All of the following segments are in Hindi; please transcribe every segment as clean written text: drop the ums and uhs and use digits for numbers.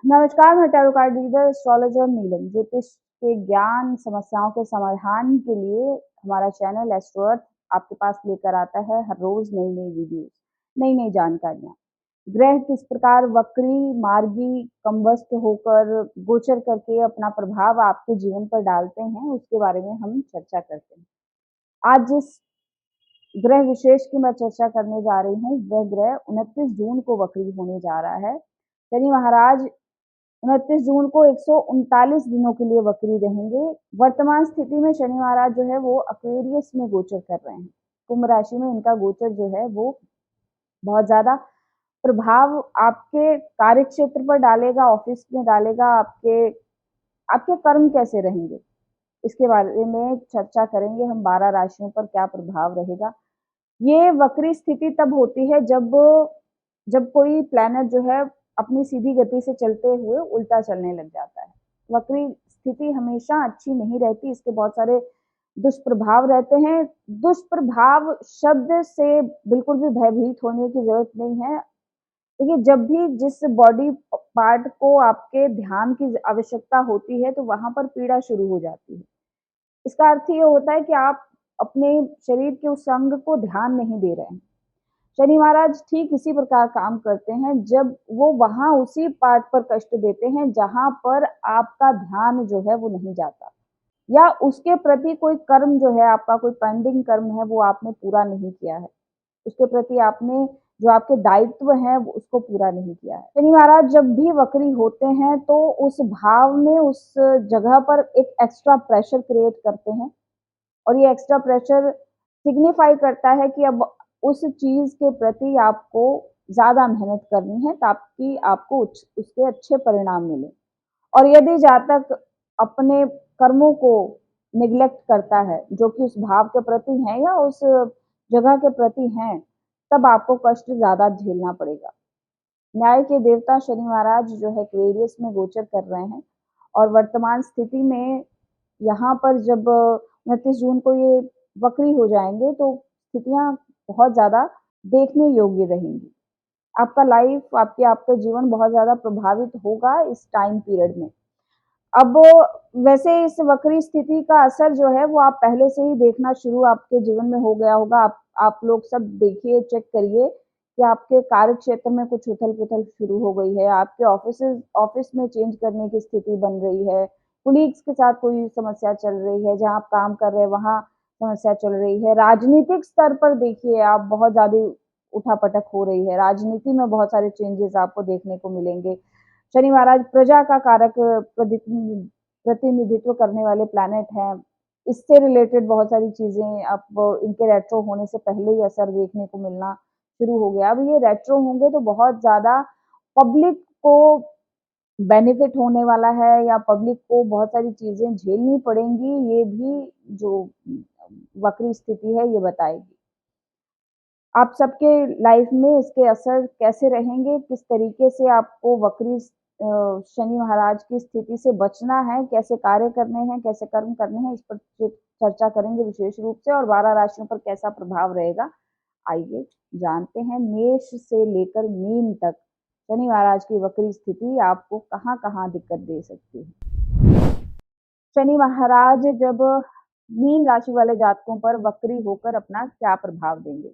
नमस्कार, मैं टैरो कार्ड रीडर, एस्ट्रोलॉजर नीलम। ज्योतिष के ज्ञान, समस्याओं के समाधान के लिए हमारा चैनल एस्ट्रो अर्थ आपके पास लेकर आता है हर रोज नई-नई वीडियोस, नई-नई जानकारियाँ। ग्रह किस प्रकार वक्री, मार्गी, कम्बस्ट होकर गोचर करके अपना प्रभाव आपके जीवन पर डालते हैं, उसके बारे में हम चर्चा करते हैं। आज जिस ग्रह विशेष की मैं चर्चा करने जा रही हूँ, वह ग्रह 29 जून को वक्री होने जा रहा है। शनि महाराज 29 जून को 139 दिनों के लिए वक्री रहेंगे। वर्तमान स्थिति में शनि महाराज जो है वो एक्वेरियस में गोचर कर रहे हैं। कुंभ राशि में इनका गोचर जो है वो बहुत ज्यादा प्रभाव आपके कार्य क्षेत्र पर डालेगा, ऑफिस में डालेगा। आपके आपके कर्म कैसे रहेंगे, इसके बारे में चर्चा करेंगे हम। 12 राशियों पर क्या प्रभाव रहेगा। ये वक्री स्थिति तब होती है जब जब कोई प्लैनेट जो है अपनी सीधी गति से चलते हुए उल्टा चलने लग जाता है। वक्री स्थिति हमेशा अच्छी नहीं रहती, इसके बहुत सारे दुष्प्रभाव रहते हैं। दुष्प्रभाव शब्द से बिल्कुल भी भयभीत होने की जरूरत नहीं है। देखिए, जब भी जिस बॉडी पार्ट को आपके ध्यान की आवश्यकता होती है तो वहां पर पीड़ा शुरू हो जाती है। इसका अर्थ ये होता है कि आप अपने शरीर के उस अंग को ध्यान नहीं दे रहे हैं। शनि महाराज ठीक इसी प्रकार काम करते हैं जब वो वहां उसी पार्ट पर कष्ट देते हैं जहां पर आपका ध्यान जो है वो नहीं जाता, या उसके प्रति कोई कर्म जो है, आपका कोई पेंडिंग कर्म है वो आपने पूरा नहीं किया है। उसके प्रति आपने जो आपके दायित्व हैं उसको पूरा नहीं किया है। शनि महाराज जब भी वक्री होते हैं तो उस भाव में, उस जगह पर एक एक्स्ट्रा प्रेशर क्रिएट करते हैं, और ये एक्स्ट्रा प्रेशर सिग्निफाई करता है कि अब उस चीज के प्रति आपको ज्यादा मेहनत करनी है ताकि आपको उसके अच्छे परिणाम मिले। और यदि जातक अपने कर्मों को निग्लेक्ट करता है जो कि उस भाव के प्रति हैं या उस जगह के प्रति हैं, तब आपको कष्ट ज्यादा झेलना पड़ेगा। न्याय के देवता शनि महाराज जो है एक्वेरियस में गोचर कर रहे हैं, और वर्तमान स्थिति में यहाँ पर जब 29 जून को ये वक्री हो जाएंगे तो स्थितियां बहुत ज्यादा देखने योग्य रहेंगी। आपका लाइफ, आपका जीवन बहुत ज्यादा प्रभावित होगा इस टाइम पीरियड में। अब वैसे इस वक्री स्थिति का असर जो है वो आप पहले से ही देखना शुरू आपके जीवन में हो गया होगा। आप लोग सब देखिए, चेक करिए कि आपके कार्य क्षेत्र में कुछ उथल पुथल शुरू हो गई है। आपके ऑफिस में चेंज करने की स्थिति बन रही है। कुलीग्स के साथ कोई समस्या चल रही है, जहाँ आप काम कर रहे हैं वहां समस्या चल रही है। राजनीतिक स्तर पर देखिए, आप बहुत ज्यादा उठापटक हो रही है। राजनीति में बहुत सारे चेंजेस आपको देखने को मिलेंगे। शनि महाराज प्रजा का कारक प्रतिनिधित्व करने वाले प्लैनेट हैं। इससे रिलेटेड बहुत सारी चीजें अब इनके रेट्रो होने से पहले ही असर देखने को मिलना शुरू हो गया। अब ये रेट्रो होंगे तो बहुत ज्यादा पब्लिक को बेनिफिट होने वाला है, या पब्लिक को बहुत सारी चीजें झेलनी पड़ेंगी, ये भी जो वक्री स्थिति है ये बताएगी। आप सबके लाइफ में इसके असर कैसे रहेंगे, किस तरीके से आपको वक्री शनि महाराज की स्थिति से बचना है, कैसे कार्य करने हैं, कैसे कर्म करने हैं, इस पर चर्चा करेंगे विशेष रूप से। और 12 राशियों पर कैसा प्रभाव रहेगा, आइए जानते हैं। मेष से लेकर मीन तक शनि महाराज की वक्री स्थिति आपको कहाँ कहाँ दिक्कत दे सकती है। शनि महाराज जब मीन राशि वाले जातकों पर वक्री होकर अपना क्या प्रभाव देंगे।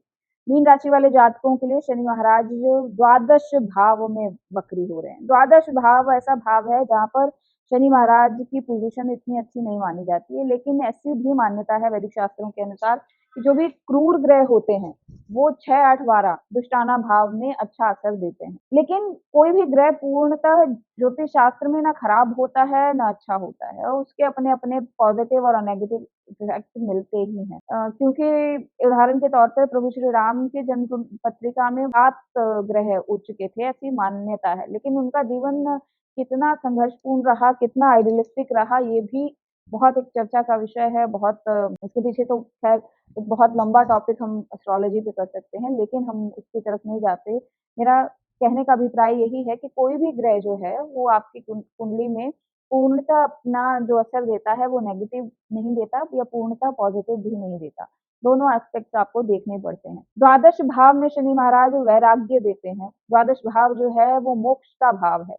मीन राशि वाले जातकों के लिए शनि महाराज जो द्वादश भाव में वक्री हो रहे हैं। द्वादश भाव ऐसा भाव है जहां पर शनि महाराज की पोजीशन इतनी अच्छी नहीं मानी जाती है, लेकिन ऐसी भी मान्यता है वैदिक शास्त्रों के अनुसार कि जो भी क्रूर ग्रह होते हैं वो 6, 8, 12 दुष्टाना भाव में अच्छा असर देते हैं। लेकिन कोई भी ग्रह पूर्णतः ज्योतिष शास्त्र में ना खराब होता है ना अच्छा होता है, और उसके अपने अपने पॉजिटिव और नेगेटिव इफेक्ट मिलते ही हैं। क्योंकि उदाहरण के तौर पर प्रभु श्री राम के जन्म पत्रिका में 7 ग्रह उठ चुके थे, ऐसी मान्यता है। लेकिन उनका जीवन कितना संघर्षपूर्ण रहा, कितना आइडियलिस्टिक रहा, ये भी बहुत एक चर्चा का विषय है। बहुत इसके पीछे तो खैर एक बहुत लंबा टॉपिक हम एस्ट्रोलॉजी पे कर सकते हैं, लेकिन हम उसकी तरफ नहीं जाते। मेरा कहने का अभिप्राय यही है कि कोई भी ग्रह जो है वो आपकी कुंडली में पूर्णतः अपना जो असर देता है वो नेगेटिव नहीं देता, या पूर्णतः पॉजिटिव भी नहीं देता। दोनों एस्पेक्ट आपको देखने पड़ते हैं। द्वादश भाव में शनि महाराज वैराग्य देते हैं। द्वादश भाव जो है वो मोक्ष का भाव है।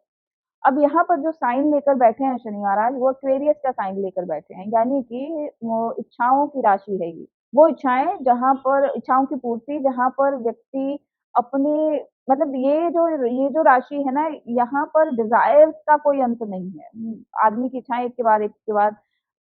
अब यहाँ पर जो साइन लेकर बैठे हैं शनि महाराज, वो एक्वेरियस का साइन लेकर बैठे हैं, यानी कि वो इच्छाओं की राशि है ये। वो इच्छाएँ जहाँ पर इच्छाओं की पूर्ति, जहाँ पर व्यक्ति अपने मतलब ये जो राशि है ना, यहाँ पर डिज़ायर्स का कोई अंत नहीं है। आदमी की इच्छाएँ एक के बाद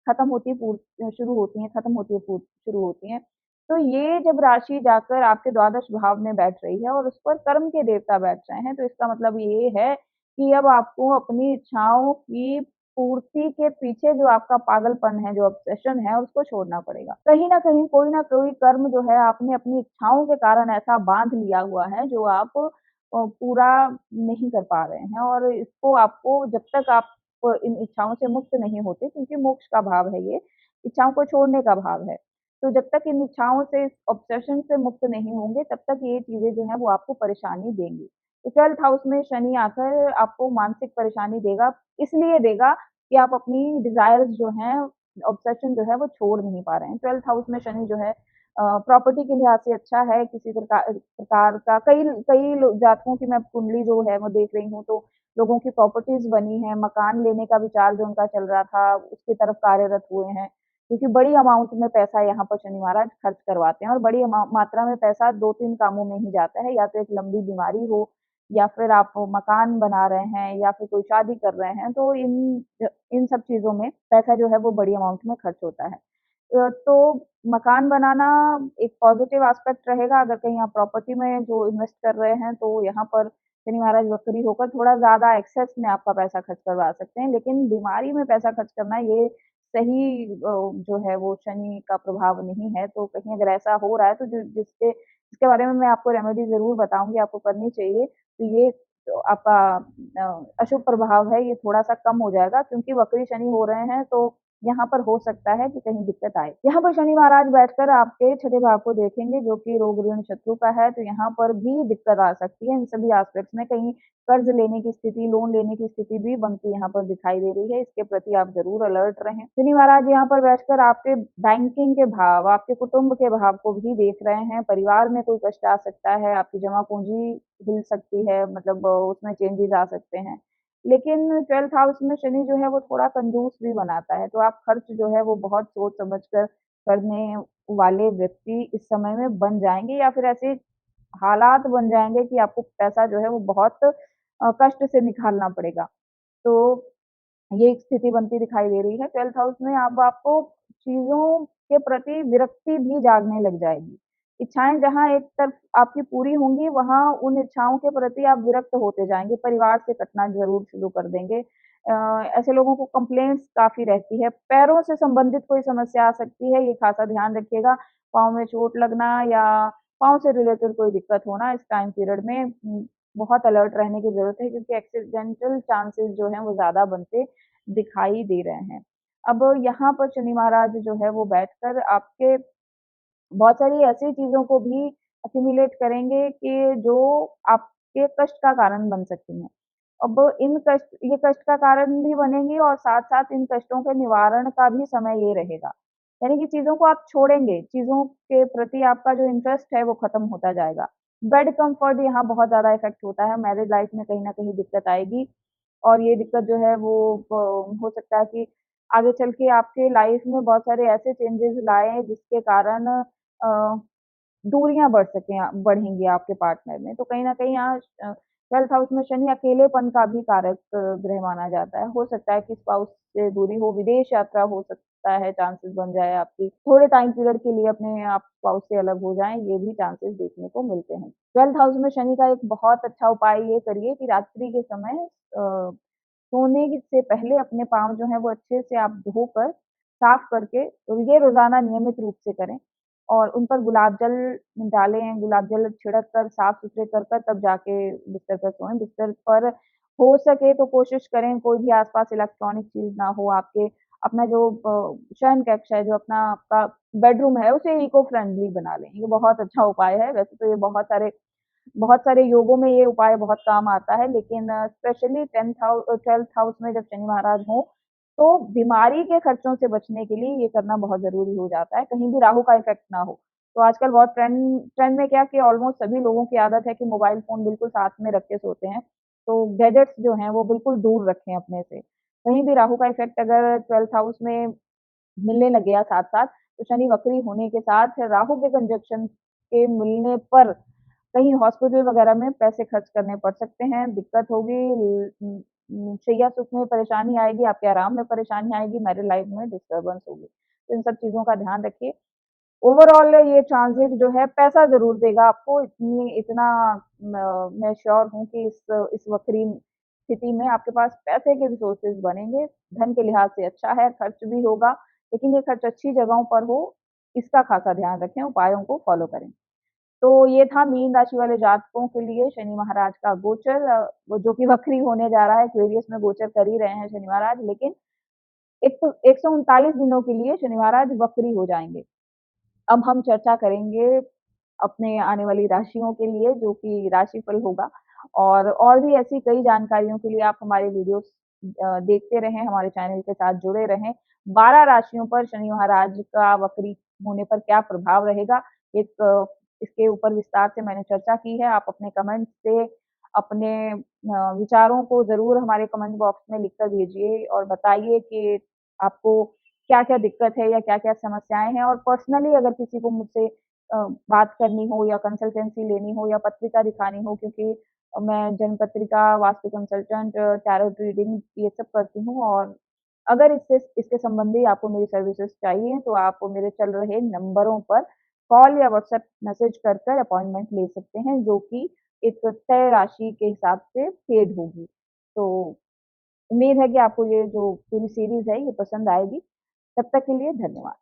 खत्म होती है, शुरू होती हैं, खत्म होती है, शुरू होती हैं। तो ये जब राशि जाकर आपके द्वादश भाव में बैठ रही है और उस पर कर्म के देवता बैठ रहे हैं, तो इसका मतलब ये है कि अब आपको अपनी इच्छाओं की पूर्ति के पीछे जो आपका पागलपन है, जो ऑब्सेशन है, उसको छोड़ना पड़ेगा। कहीं न कहीं, कोई न कोई कर्म जो है आपने अपनी इच्छाओं के कारण ऐसा बाँध लिया हुआ है, जो आप पूरा नहीं कर पा रहे हैं और इसको आपको जब तक आप इन इच्छाओं से मुक्त नहीं होते, क्योंकि मोक्ष का भाव है ये, इच्छाओं को छोड़ने का भाव है। तो जब तक इन इच्छाओं से, इस ऑब्सेशन से मुक्त नहीं होंगे, तब तक ये चीज़ें जो हैं वो आपको परेशानी देंगी। तो 12th हाउस में शनि आकर आपको मानसिक परेशानी देगा, इसलिए देगा कि आप अपनी डिज़ायर्स जो हैं, ऑब्सेशन जो है वो छोड़ नहीं पा रहे हैं। 12th हाउस में शनि जो है प्रॉपर्टी के लिहाज से अच्छा है, किसी प्रकार का कई कई लो जातकों की मैं कुंडली जो है वो देख रही हूँ, तो लोगों की प्रॉपर्टीज़ बनी हैं, मकान लेने का विचार जो उनका चल रहा था, उसकी तरफ कार्यरत हुए हैं। क्योंकि बड़ी अमाउंट में पैसा यहाँ पर शनि महाराज खर्च करवाते हैं और बड़ी मात्रा में पैसा 2-3 कामों में ही जाता है, या तो एक लंबी बीमारी हो, या फिर आप मकान बना रहे हैं, या फिर कोई शादी कर रहे हैं, तो इन सब चीज़ों में पैसा जो है वो बड़ी अमाउंट में खर्च होता है। तो मकान बनाना एक पॉज़िटिव एस्पेक्ट रहेगा, अगर कहीं आप प्रॉपर्टी में जो इन्वेस्ट कर रहे हैं, तो यहाँ पर शनि महाराज वक्री होकर थोड़ा ज़्यादा एक्सेस में आपका पैसा खर्च करवा सकते हैं, लेकिन बीमारी में पैसा खर्च करना ये सही जो है वो शनि का प्रभाव नहीं है। तो कहीं अगर ऐसा हो रहा है, तो जिसके बारे में मैं आपको रेमेडी ज़रूर बताऊँगी, आपको करनी चाहिए। तो ये जो आपका अशुभ प्रभाव है, ये थोड़ा-सा कम हो जाएगा, क्योंकि वक्री शनि हो रहे हैं, तो यहाँ पर हो सकता है कि कहीं दिक्कत आए। यहाँ पर शनि महाराज बैठकर आपके छठे भाव को देखेंगे, जो कि रोग ऋण शत्रु का है, तो यहाँ पर भी दिक्कत आ सकती है इन सभी एस्पेक्ट्स में। कहीं कर्ज लेने की स्थिति, लोन लेने की स्थिति भी बनती यहाँ पर दिखाई दे रही है, इसके प्रति आप ज़रूर अलर्ट रहें। शनि महाराज यहाँ पर बैठकर आपके बैंकिंग के भाव, आपके कुटुंब के भाव को भी देख रहे हैं, परिवार में कोई कष्ट आ सकता है, आपकी जमा पूँजी हिल सकती है, मतलब उसमें चेंजेज़ आ सकते हैं। लेकिन 12th हाउस में शनि जो है वो थोड़ा कंजूस भी बनाता है, तो आप खर्च जो है वो बहुत सोच समझ कर करने वाले व्यक्ति इस समय में बन जाएँगे, या फिर ऐसे हालात बन जाएँगे कि आपको पैसा जो है वो बहुत कष्ट से निकालना पड़ेगा। तो ये एक स्थिति बनती दिखाई दे रही है। 12th हाउस में अब आपको चीज़ों के प्रति विरक्ति भी जागने लग जाएगी। इच्छाएँ जहाँ एक तरफ आपकी पूरी होंगी, वहाँ उन इच्छाओं के प्रति आप विरक्त होते जाएँगे, परिवार से कटना ज़रूर शुरू कर देंगे। ऐसे लोगों को कंप्लेंट्स काफ़ी रहती है, पैरों से संबंधित कोई समस्या आ सकती है, ये ख़ासा ध्यान रखिएगा। पाँव में चोट लगना या पाँव से रिलेटेड कोई दिक्कत होना इस टाइम पीरियड में बहुत अलर्ट रहने की ज़रूरत है, क्योंकि एक्सीडेंटल चांसेस जो हैं वो ज़्यादा बनते दिखाई दे रहे हैं। अब यहाँ पर शनि महाराज जो है वो बैठकर आपके बहुत सारी ऐसी चीज़ों को भी एक्युमुलेट करेंगे कि जो आपके कष्ट का कारण बन सकती हैं। अब ये कष्ट का कारण भी बनेंगी और साथ-साथ इन कष्टों के निवारण का भी समय ये रहेगा। यानी कि चीज़ों को आप छोड़ेंगे, चीज़ों के प्रति आपका जो इंटरेस्ट है वो खत्म होता जाएगा। बेड कम्फर्ट यहाँ बहुत ज़्यादा इफ़ेक्ट होता है, मैरिड लाइफ़ में कहीं न कहीं दिक्कत आएगी और ये दिक्कत जो है वो हो सकता है कि आगे चल के आपके लाइफ़ में बहुत सारे ऐसे चेंजेज़ लाएँ जिसके कारण दूरियाँ बढ़ेंगी आपके पार्टनर में। तो कहीं न कहीं यहाँ 12th हाउस में शनि अकेलेपन का भी कारक ग्रह माना जाता है। हो सकता है कि स्पाउस से दूरी हो, विदेश यात्रा हो सकता है, चांसेस बन जाए आपकी। थोड़े टाइम पीरियड के लिए अपने आप स्पाउस से अलग हो जाएँ, ये भी चांसेस देखने को मिलते हैं। 12th हाउस में शनि का एक बहुत अच्छा उपाय ये करिए कि रात्रि के समय सोने से पहले अपने पाँव जो हैं वो अच्छे से आप धोकर, साफ करके और ये रोज़ाना नियमित रूप से करें और उन पर गुलाब जल डालें, गुलाब जल छिड़क कर साफ-सुथरे कर कर तब जाके बिस्तर पर सोएँ। बिस्तर पर हो सके तो कोशिश करें कोई भी आस-पास इलेक्ट्रॉनिक चीज़ ना हो आपके, अपना जो शयन कक्ष है, जो अपना आपका बेडरूम है, उसे इको फ्रेंडली बना लें। ये बहुत अच्छा उपाय है, वैसे तो ये बहुत सारे योगों में ये उपाय बहुत काम आता है, लेकिन स्पेशली 12th हाउस में जब शनि महाराज हों, तो बीमारी के खर्चों से बचने के लिए ये करना बहुत ज़रूरी हो जाता है, कहीं भी राहु का इफ़ेक्ट ना हो। तो आजकल बहुत ट्रेंड ट्रेंड में क्या कि ऑलमोस्ट सभी लोगों की आदत है कि मोबाइल फ़ोन बिल्कुल साथ में रख के सोते हैं। तो गैजेट्स जो हैं वो बिल्कुल दूर रखें अपने से। कहीं भी राहु का इफ़ेक्ट अगर 12th हाउस में मिलने लग गया साथ-साथ, तो शनि वक्री होने के साथ राहु के कंजंक्शन के मिलने पर कहीं हॉस्पिटल वगैरह में पैसे खर्च करने पड़ सकते हैं, दिक्कत होगी, शैय्या सुख में परेशानी आएगी, आपके आराम में परेशानी आएगी, मैरिड लाइफ में डिस्टर्बेंस होगी। तो इन सब चीज़ों का ध्यान रखिए। ओवरऑल ये ट्रांज़िट जो है पैसा ज़रूर देगा आपको, इतना मैं श्योर हूँ कि इस वक्री स्थिति में आपके पास पैसे के रिसोर्सेज़ बनेंगे, धन के लिहाज से अच्छा है, खर्च भी होगा, लेकिन ये खर्च अच्छी जगहों पर हो, इसका ख़ासा ध्यान रखें, उपायों को फ़ॉलो करें। तो ये था मीन राशि वाले जातकों के लिए शनि महाराज का गोचर, वो जो कि वक्री होने जा रहा है, एक्वेरियस में गोचर कर ही रहे हैं शनि महाराज, लेकिन 139 दिनों के लिए शनि महाराज वक्री हो जाएँगे। अब हम चर्चा करेंगे अपने आने वाली राशियों के लिए जो कि राशिफल होगा, और भी ऐसी कई जानकारियों के लिए आप हमारे वीडियोस देखते रहें, हमारे चैनल के साथ जुड़े रहें। 12 राशियों पर शनि महाराज का वक्री होने पर क्या प्रभाव रहेगा, एक इसके ऊपर विस्तार से मैंने चर्चा की है। आप अपने कमेंट से अपने विचारों को ज़रूर हमारे कमेंट बॉक्स में लिखकर भेजिए और बताइए कि आपको क्या-क्या दिक्कत है या क्या-क्या समस्याएँ हैं, और पर्सनली अगर किसी को मुझसे बात करनी हो या कंसल्टेंसी लेनी हो या पत्रिका दिखानी हो, क्योंकि मैं जन्म पत्रिका, वास्तु कंसल्टेंट, टैरोट रीडिंग ये सब करती हूँ, और अगर इसके संबंधी आपको मेरी सर्विसेज़ चाहिए तो आप मेरे चल रहे नंबरों पर कॉल या व्हाट्सएप मैसेज कर अपॉइंटमेंट ले सकते हैं, जो कि एक तय राशि के हिसाब से पेड होगी। तो उम्मीद है कि आपको ये जो पूरी सीरीज़ है ये पसंद आएगी। तब तक के लिए धन्यवाद।